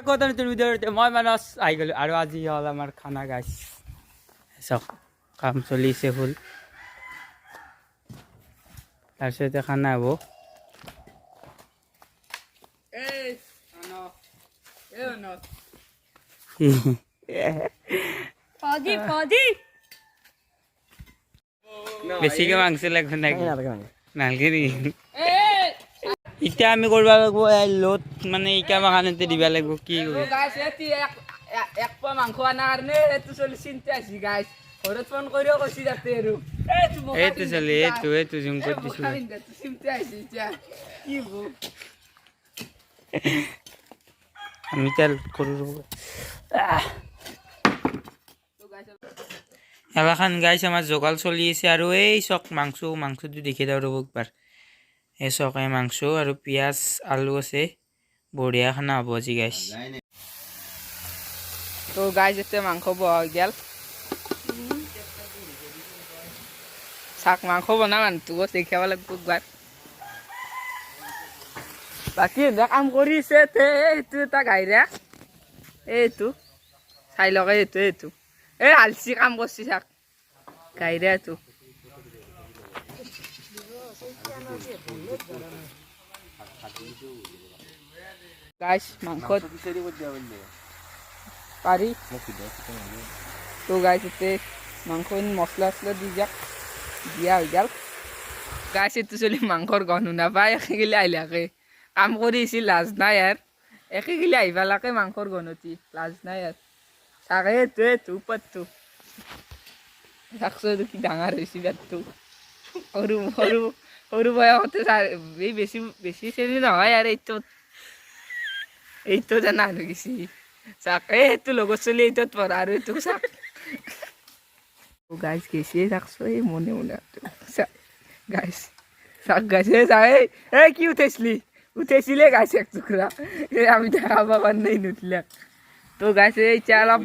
কত নতুন ভিডিঅ'তে মই মানস আহি গ'লো আৰু আজি হ'ল আমাৰ খানা গাইছ চাওক কাম চলিছে ফুল তাৰপিছতে খানা হ'ব বেছিকে মাংস লাগবে নাকি নালগে নেকি এতিয়া আমি কৰিব লাগিব লোট মানে ইকা বাগানতে দিব লাগিব কি কৰি গাইছ এতি এক পোৱা মাংস আনাৰ কাৰণে এটো চলি চিন্তা আছে গাইছ ঘৰত ফোন কৰিও কৈছি যাতে আৰু এইটো চলি এইটো জুম কৰি দিছো চিন্তা আছে এতিয়া কি হব আমি তেল কৰো এবাখান গাইছ আমাৰ জোগাল চলি আছে আৰু এই চক মাংসটো দেখি দাও ৰ'ব একবাৰ এই চকে মাংস আৰু পিঁয়াজ আলু আছে বঢ়িয়া খানা হ'ব আজি গাইছ তো গাইছ এতিয়া মাংস বহা গেল শাক মাংস বনাম তোক দেখাব লাগিব একবাৰ বাকী কাম কৰিছে এইটো এটা গাইৰা এইটো চাই লগে এইটো এই আলচি কাম কৰিছে চাক গাইৰা এইটো গাইছ মাংস পাৰি তো গাইছ এতে মাংস মছলা চছলা দি যাক দিয়া হৈ গেল গাইছ এইটো চলি মাংসৰ গন্ধ নাপায় একে গিলে আহিলাকে কাম কৰিছিল লাজ নাই আৰু একে গিলে আহিবা লাগে মাংসৰ গণতি লাজ নাই আৰু চাকে এইটো ওপৰটো চাকচো কি ডাঙৰ হৈছে বেটটো সৰু সৰু সৰু বয়সতে এই বেছি চেনি নহয় আৰু এইটো জানা হৈ গৈছি চাক এইটো লগত চলি এইটোত পঢ়া আৰু এইটো চাক গাইছ গেছি চাকচো এই মনে গাইছ চাক গাইছে চাই এই কি উঠেছিলে গাইছে এক টুকুৰা এই আমি দেখাব পাৰ নাই নুঠিলে তো গাইছে এতিয়া অলপ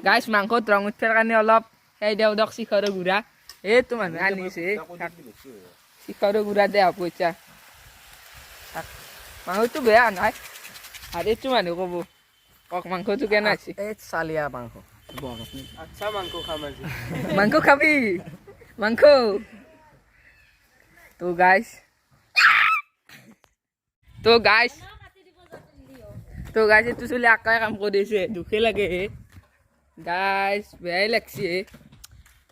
গাইছ মাংসত ৰং উঠাৰ কাৰণে অলপ সেই দেও দক শিখৰৰ গুড়া এইটো মানুহে আনিছে শিখৰৰ গুড়া দে হ'ব এতিয়া মাংসটো বেয়া নাই আৰু এইটো মানুহ ক'ব কক মাংসটো কেনে আছে এই চালিয়া মাংস আচ্ছা মাংস খাম আজি মাংস খাবি মাংস তো গাইছ এইটো চলি আকাই কাম কৰিছে দুখে লাগে গাইছ বেয়াই লাগছে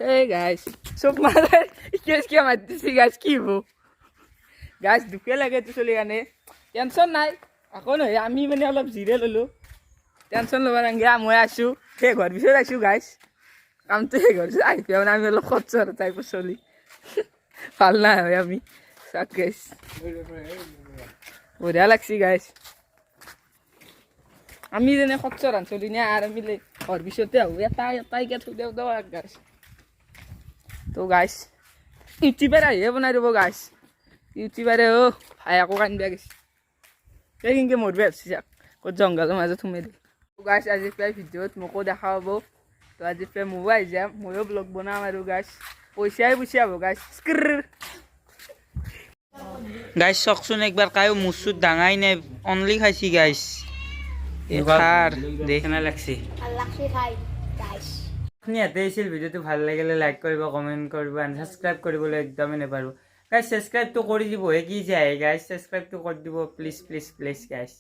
এই গাইছ চব মাৰে কিয় মাতিছে গাইছ কি হব গাইছ দুখে লাগে এইটো চলি কাৰণে টেনশ্যন নাই আকৌ নহয় আমি মানে অলপ জিৰে ল'লোঁ টেনশ্যন ল'ব নালাগে মই আছোঁ সেই ঘৰ পিছত আছোঁ গাইছ কামটো সেই ঘৰ পিছত আহি পেলাই আমি অলপ খৰচৰ টাইপৰ চলি ভাল নাই হয় আমি চাক গাইছ বঢ়িয়া লাগছি গাইছ আমি যেনে খৰচৰ চলি নে আৰু আমি ঘৰ পিছতে আহোঁ এটাইকে থৈ দেও গাইছ তো গাইছ ইউটিউবাৰে আহিয়ে বনাই দিব গাইছ ইউটিউবাৰে ভাই আকৌ কান্দিয়া গৈছে সেই কেনেকৈ মৰিব ভাবছি চাক ক'ত জংঘলৰ মাজত সোমাই দিয়ে গাইছ আজি প্ৰায় ভিডিঅ'ত মোকো দেখা পাব তো আজি প্ৰায় ময়ো আহি যাম ময়ো ব্লগ বনাম আৰু গাইছ পইচা হ'ব গাইছ গাইছ চকচোন একবাৰ কায়ো মুচুত ডাঙাই নাই অনলি খাইছি গাইছ এবাৰ দেখনা লাগছি আপুনি ইয়াতে আছিল ভিডিঅ'টো ভাল লাগিলে লাইক কৰিব কমেণ্ট কৰিব আৰু ছাবস্ক্ৰাইব কৰিবলৈ একদমেই নাপাৰো গাইছ ছাবস্ক্ৰাইবটো কৰি দিব কি যায় গাইছ ছাবস্ক্ৰাইবটো কৰি দিব প্লিজ গাইছ